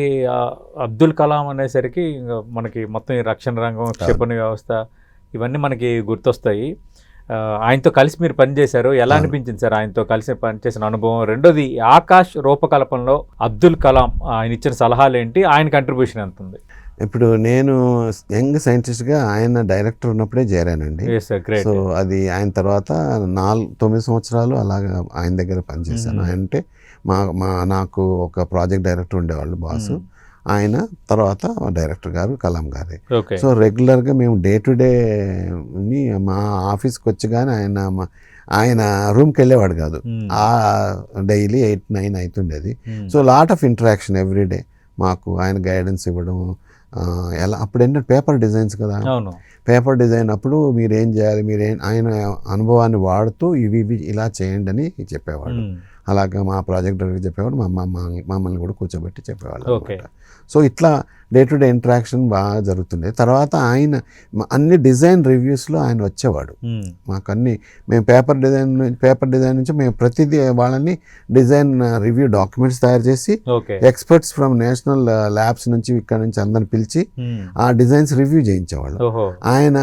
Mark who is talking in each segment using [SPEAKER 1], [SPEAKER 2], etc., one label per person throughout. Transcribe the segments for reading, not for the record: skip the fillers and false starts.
[SPEAKER 1] ఈ అబ్దుల్ కలాం అనేసరికి ఇంక మనకి మొత్తం ఈ రక్షణ రంగం, క్షిపణి వ్యవస్థ ఇవన్నీ మనకి గుర్తొస్తాయి. ఆయనతో కలిసి మీరు పనిచేశారు. ఎలా అనిపించింది సార్ ఆయనతో కలిసి పనిచేసిన అనుభవం? రెండోది ఆకాష్ రూపకల్పనలో అబ్దుల్ కలాం ఆయన ఇచ్చిన సలహాలు ఏంటి? ఆయన కంట్రిబ్యూషన్ ఎంత ఉంది?
[SPEAKER 2] ఇప్పుడు నేను యంగ్ సైంటిస్ట్గా ఆయన డైరెక్టర్ ఉన్నప్పుడే చేరానండి. సో అది ఆయన తర్వాత 9 సంవత్సరాలు అలాగా ఆయన దగ్గర పనిచేశాను. ఆయన అంటే నాకు ఒక ప్రాజెక్ట్ డైరెక్టర్ ఉండేవాళ్ళు బాసు, ఆయన తర్వాత డైరెక్టర్ గారు కలాం గారే. సో రెగ్యులర్గా మేము డే టు డే మా ఆఫీస్కి వచ్చి కానీ ఆయన రూమ్కి వెళ్ళేవాడు కాదు. ఆ డైలీ 8-9 అవుతుండేది. So lot of interaction everyday. మాకు ఆయన గైడెన్స్ ఇవ్వడం, ఎలా అప్పుడు ఏంటంటే పేపర్ డిజైన్స్ కదా, పేపర్ డిజైన్ అప్పుడు మీరేం చేయాలి, ఆయన అనుభవాన్ని వాడుతూ ఇవి ఇలా చేయండి అని చెప్పేవాడు. అలాగా మా ప్రాజెక్ట్ డైరెక్టర్ చెప్పేవాడు, మమ్మల్ని కూడా కూర్చోబెట్టి చెప్పేవాళ్ళు. సో ఇట్లా డే టు డే ఇంటరాక్షన్ బాగా జరుగుతుండే. తర్వాత ఆయన అన్ని డిజైన్ రివ్యూస్లో ఆయన వచ్చేవాడు. మాకు మేము పేపర్ డిజైన్ నుంచి మేము ప్రతిదీ వాళ్ళని డిజైన్ రివ్యూ డాక్యుమెంట్స్ తయారు చేసి ఎక్స్పర్ట్స్ ఫ్రమ్ నేషనల్ ల్యాబ్స్ నుంచి ఇక్కడ నుంచి అందరిని పిలిచి ఆ డిజైన్స్ రివ్యూ చేయించేవాళ్ళు. ఆయన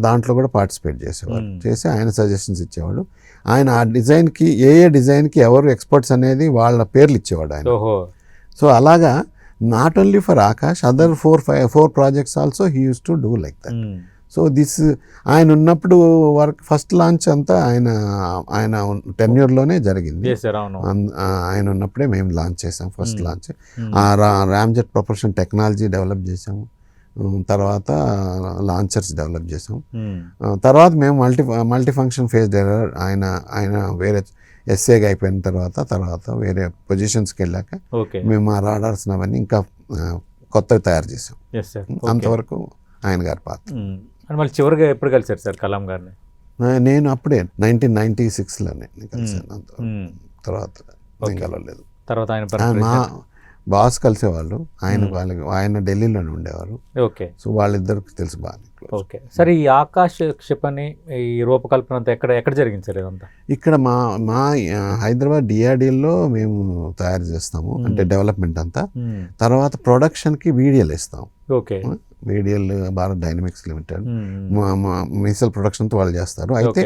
[SPEAKER 2] దాంట్లో కూడా పార్టిసిపేట్ చేసేవాడు, చేసి ఆయన సజెషన్స్ ఇచ్చేవాడు. ఆయన ఆ డిజైన్కి ఏ డిజైన్కి ఎవరు ఎక్స్పర్ట్స్ అనేది వాళ్ళ పేర్లు ఇచ్చేవాడు ఆయన. సో అలాగా not only for Akash, other 4 projects also he use to do like that. So ఆయన ఉన్నప్పుడు ఫస్ట్ లాంచ్ అంతా ఆయన టెన్యూర్లోనే జరిగింది. ఆయన ఉన్నప్పుడే మేము లాంచ్ చేసాం first launch. Ramjet propulsion technology develop చేసాము, తర్వాత లాంచర్స్ డెవలప్ చేసాం. తర్వాత మేము మల్టీ ఫంక్షన్ ఫేజ్ డెవలప్ ఆయన వేరే ఎస్ఏగా అయిపోయిన తర్వాత వేరే పొజిషన్స్కి వెళ్ళాక మేము ఆ రాడార్స్ అవన్నీ ఇంకా కొత్తవి తయారు చేసాం. అంతవరకు ఆయన గారి పాత్ర.
[SPEAKER 1] మళ్ళీ చివరిగా ఎప్పుడు కలిసారు సార్ కలాం గారిని?
[SPEAKER 2] నేను అప్పుడే 1996లోనే కలిసాను. తర్వాత నేను కలవలేదు.
[SPEAKER 1] తర్వాత ఆయన
[SPEAKER 2] బాస్ కలిసేవాళ్ళు. ఆయన ఢిల్లీలోనే ఉండేవారు. సో వాళ్ళిద్దరికి తెలుసు బాగా.
[SPEAKER 1] సరే, ఈ ఆకాశ క్షిపణి ఈ రూపకల్పన అంతా ఎక్కడ జరిగింది సార్? ఇదంతా ఇక్కడ
[SPEAKER 2] మా హైదరాబాద్ డిఆర్డీలో మేము తయారు చేస్తాము, అంటే డెవలప్మెంట్ అంతా. తర్వాత ప్రొడక్షన్కి వీడియోలు ఇస్తాం. వీడియోలు భారత్ డైనమిక్స్ లిమిటెడ్ మిసైల్ ప్రొడక్షన్తో వాళ్ళు చేస్తారు. అయితే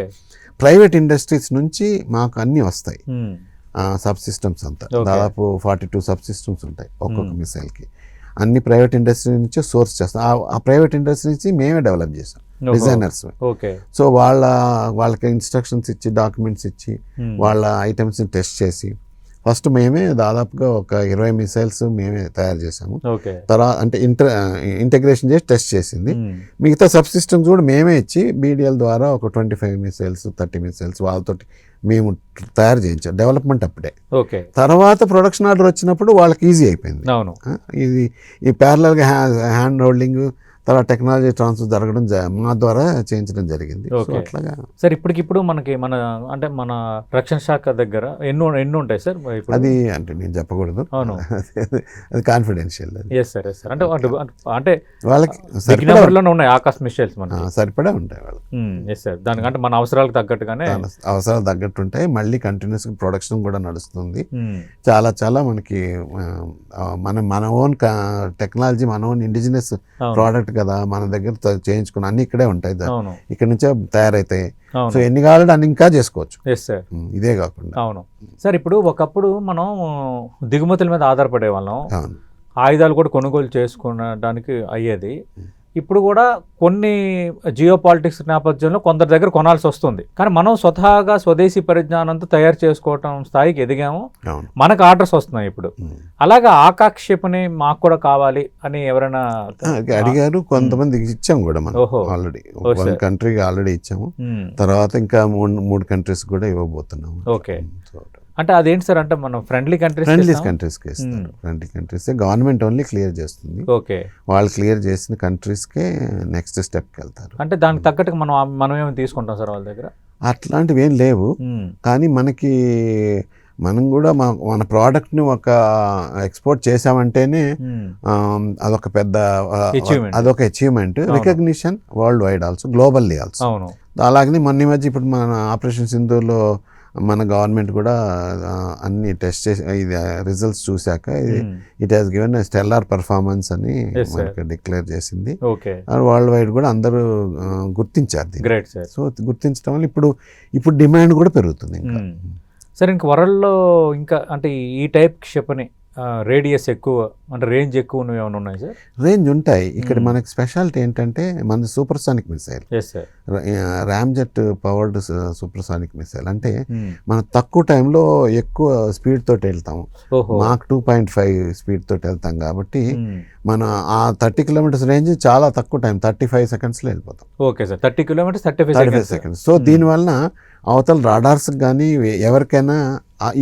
[SPEAKER 2] ప్రైవేట్ ఇండస్ట్రీస్ నుంచి మాకు అన్నీ వస్తాయి సబ్ సిస్టమ్స్ అంతా. దాదాపు 42 సబ్ సిస్టమ్స్ ఉంటాయి ఒక్కొక్క మిసైల్కి. అన్ని ప్రైవేట్ ఇండస్ట్రీ నుంచి సోర్స్ చేస్తాం. ఆ ప్రైవేట్ ఇండస్ట్రీ నుంచి మేమే డెవలప్ చేసాం, డిజైనర్స్. సో వాళ్ళకి ఇన్స్ట్రక్షన్స్ ఇచ్చి, డాక్యుమెంట్స్ ఇచ్చి, వాళ్ళ ఐటమ్స్ని టెస్ట్ చేసి, ఫస్ట్ మేమే దాదాపుగా ఒక 20 మిసైల్స్ మేమే తయారు చేసాము. తర్వాత అంటే ఇంటగ్రేషన్ చేసి టెస్ట్ చేసింది. మిగతా సబ్ సిస్టమ్స్ కూడా మేమే ఇచ్చి బీడిఎల్ ద్వారా ఒక 25 మిసైల్స్ 30 మిసైల్స్ వాళ్ళతోటి మేము తయారు చేయించాం. డెవలప్మెంట్ అప్పుడే. తర్వాత ప్రొడక్షన్ ఆర్డర్ వచ్చినప్పుడు వాళ్ళకి ఈజీ అయిపోయింది. ఇది ఈ ప్యారలల్గా హ్యాండ్ హోల్డింగ్, తర్వాత టెక్నాలజీ ట్రాన్స్ఫర్ జరగడం మా ద్వారా చేయించడం జరిగింది. అట్లాగా
[SPEAKER 1] సార్ ఇప్పటికిప్పుడు మన రక్షణ శాఖ దగ్గర ఎన్నో ఉంటాయి సార్.
[SPEAKER 2] అది అంటే నేను చెప్పకూడదు, అది కాన్ఫిడెన్షియల్.
[SPEAKER 1] అంటే వాళ్ళకి ఉన్నాయి ఆకాశ్ మిసైల్స్
[SPEAKER 2] సరిపడా ఉంటాయి వాళ్ళకి.
[SPEAKER 1] దానికంటే మన అవసరాలకు తగ్గట్టుగానే
[SPEAKER 2] అవసరాలు తగ్గట్టు ఉంటాయి. మళ్ళీ కంటిన్యూస్ ప్రొడక్షన్ కూడా నడుస్తుంది. చాలా మనకి మన ఓన్ టెక్నాలజీ, మన ఓన్ ఇండిజినస్ ప్రోడక్ట్ కదా, మన దగ్గర చేయించుకుని అన్ని ఇక్కడే ఉంటాయి, ఇక్కడ నుంచే తయారైతాయి. సో ఎన్ని కావాలంటే అన్ని ఇంకా చేసుకోవచ్చు. ఇదే కాకుండా
[SPEAKER 1] అవును సార్, ఇప్పుడు ఒకప్పుడు మనం దిగుమతుల మీద ఆధారపడే వాళ్ళం, ఆయుధాలు కూడా కొనుగోలు చేసుకోవడానికి అయ్యేది. ఇప్పుడు కూడా కొన్ని జియో పాలిటిక్స్ నేపథ్యంలో కొందరి దగ్గర కొనాల్సి వస్తుంది. కానీ మనం స్వతహాగా స్వదేశీ పరిజ్ఞానంతో తయారు చేసుకోవటం స్థాయికి ఎదిగాము, మనకు ఆర్డర్స్ వస్తున్నాయి ఇప్పుడు. అలాగా ఆకాక్షేపణి మాకు కూడా కావాలి అని ఎవరైనా
[SPEAKER 2] అడిగారు. కొంతమందికి ఇచ్చాము కూడా మనం ఆల్రెడీ. 1 కంట్రీకి ఆల్రెడీ ఇచ్చాము. తర్వాత ఇంకా 3 కంట్రీస్ కూడా ఇవ్వబోతున్నాము.
[SPEAKER 1] అంటే అదేంటి సార్? అంటే మనం ఫ్రెండ్లీ కంట్రీస్కి
[SPEAKER 2] ఇస్తారు. Friendly countries government only clear చేస్తుంది. వాళ్ళు క్లియర్ చేసిన కంట్రీస్కే నెక్స్ట్ స్టెప్కి వెళ్తారు.
[SPEAKER 1] అంటే దానికి తగ్గట్టుగా మనం ఏమైనా తీసుకుంటాం సార్ వాళ్ళ దగ్గర?
[SPEAKER 2] అట్లాంటివి ఏం లేవు. కానీ మనం కూడా మన ప్రోడక్ట్ని ఒక ఎక్స్పోర్ట్ చేసామంటేనే అదొక పెద్ద achievement, recognition world wide also, globally also. అలాగని మొన్న మధ్య ఇప్పుడు మన ఆపరేషన్ సింధూర్లో మన గవర్నమెంట్ కూడా అన్ని టెస్ట్ చేసి ఇది రిజల్ట్స్ చూశాక it has given stellar performance అని మనకు డిక్లేర్ చేసింది. వరల్డ్ వైడ్ కూడా అందరూ గుర్తించారు. సో గుర్తించడం వల్ల ఇప్పుడు డిమాండ్ కూడా పెరుగుతుంది.
[SPEAKER 1] సరే, ఇంక వరల్డ్లో ఇంకా అంటే ఈ టైప్ క్షిపణి రేడియస్ ఎక్కువ అంటే రేంజ్ ఎక్కువ ఏమైనా ఉన్నాయి సార్?
[SPEAKER 2] రేంజ్ ఉంటాయి. ఇక్కడ మనకి స్పెషాలిటీ ఏంటంటే మన supersonic missile, ramjet powered supersonic missile. అంటే మనం తక్కువ టైంలో ఎక్కువ స్పీడ్ తోటి వెళ్తాము. మాక్ 2.5 స్పీడ్ తోటి వెళ్తాం కాబట్టి మనం ఆ 30 కిలోమీటర్స్ రేంజ్ చాలా తక్కువ టైం 35 సెకండ్స్లో వెళ్ళిపోతాం.
[SPEAKER 1] Okay sir, 30 kilometres 35
[SPEAKER 2] seconds. So దీనివల్ల అవతల రాడార్స్ కానీ ఎవరికైనా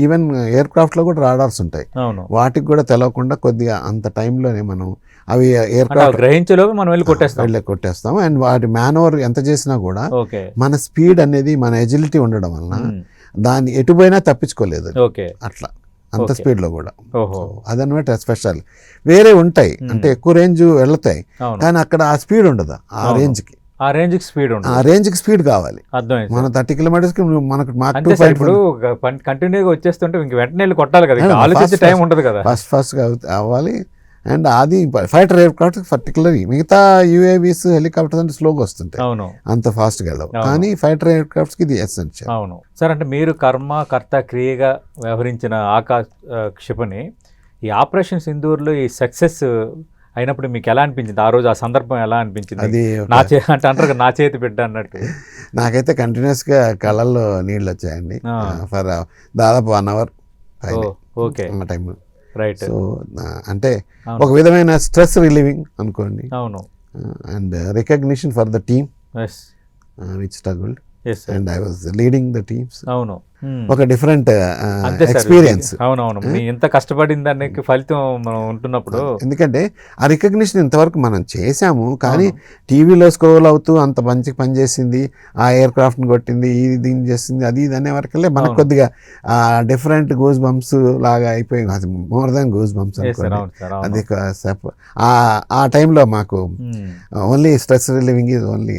[SPEAKER 2] ఈవెన్ ఎయిర్ క్రాఫ్ట్లో కూడా రాడార్స్ ఉంటాయి, వాటికి కూడా తెలవకుండా కొద్దిగా అంత టైంలోనే మనం అవి ఎయిర్ క్రాఫ్ట్
[SPEAKER 1] గ్రహించేలోపు మనం వెళ్ళి
[SPEAKER 2] కొట్టేస్తాం. అండ్ వాటి మ్యానోవర్ ఎంత చేసినా కూడా మన స్పీడ్ అనేది మన ఎజిలిటీ ఉండడం వలన దాన్ని ఎటుపోయినా తప్పించుకోలేదు అట్లా అంత స్పీడ్లో కూడా. అదనమాట స్పెషల్. వేరే ఉంటాయి అంటే ఎక్కువ రేంజ్ వెళ్తాయి కానీ అక్కడ ఆ స్పీడ్ ఉండదు. ఆ రేంజ్కి స్పీడ్ కావాలి. మన 30 కిలోమీటర్స్ మనకు
[SPEAKER 1] కంటిన్యూగా వచ్చేస్తుంటే వెంటనే కొట్టాలి కదా, ఆలోచించే టైం ఉండదు కదా,
[SPEAKER 2] ఫాస్ట్ గా అవ్వాలి. అండ్ అది ఫైటర్ ఎయిర్ క్రాఫ్ట్ పర్టికులర్. మిగతా యుఏవీస్ హెలికాప్టర్స్ అంటే స్లోగా వస్తుంటాయి, అంత ఫాస్ట్ గా వెళ్ళవు. కానీ ఫైటర్ ఎయిర్ క్రాఫ్ట్స్ కి ఇది ఎసెన్షియల్.
[SPEAKER 1] అవును సార్. అంటే మీరు కర్త క్రియగా వ్యవహరించిన ఆకాశ క్షిపణి ఈ ఆపరేషన్ సింధూర్లో ఈ సక్సెస్ అయినప్పుడు మీకు ఎలా అనిపించింది? ఆ రోజు ఆ సందర్భం ఎలా అనిపించింది?
[SPEAKER 2] అది
[SPEAKER 1] అంటే అంటారు నా చేతి బిడ్డ అన్నట్టు.
[SPEAKER 2] నాకైతే కంటిన్యూస్ గా కళ్ళల్లో నీళ్ళు వచ్చాయండి ఫర్ దాదాపు 1 hour ఆ టైంలో.
[SPEAKER 1] రైట్.
[SPEAKER 2] సో అంటే ఒక విధమైన స్ట్రెస్ రిలీవింగ్ అనుకోండి.
[SPEAKER 1] అవును.
[SPEAKER 2] And recognition for the team which struggled and I was leading the teams.
[SPEAKER 1] అవును.
[SPEAKER 2] ఒక డిఫరెంట్ ఎక్స్పీరియన్స్.
[SPEAKER 1] అవునవును. ఎంత కష్టపడిన దానికి ఫలితం మనం ఉంటున్నప్పుడు,
[SPEAKER 2] ఎందుకంటే ఆ రికగ్నిషన్ ఇంతవరకు మనం చేసాము కానీ టీవీలో స్క్రోల్ అవుతూ అంత మంచి పని చేసింది, ఆ ఎయిర్ క్రాఫ్ట్ని కొట్టింది, దీన్ని చేసింది, అది ఇది అనే వరకల్లే మనకు కొద్దిగా డిఫరెంట్ గూస్ బంప్స్ లాగా అయిపోయింది. అది మోర్ దాన్ గూస్ బంప్స్ అనుకోండి. అది ఆ టైంలో మాకు only stress relieving is only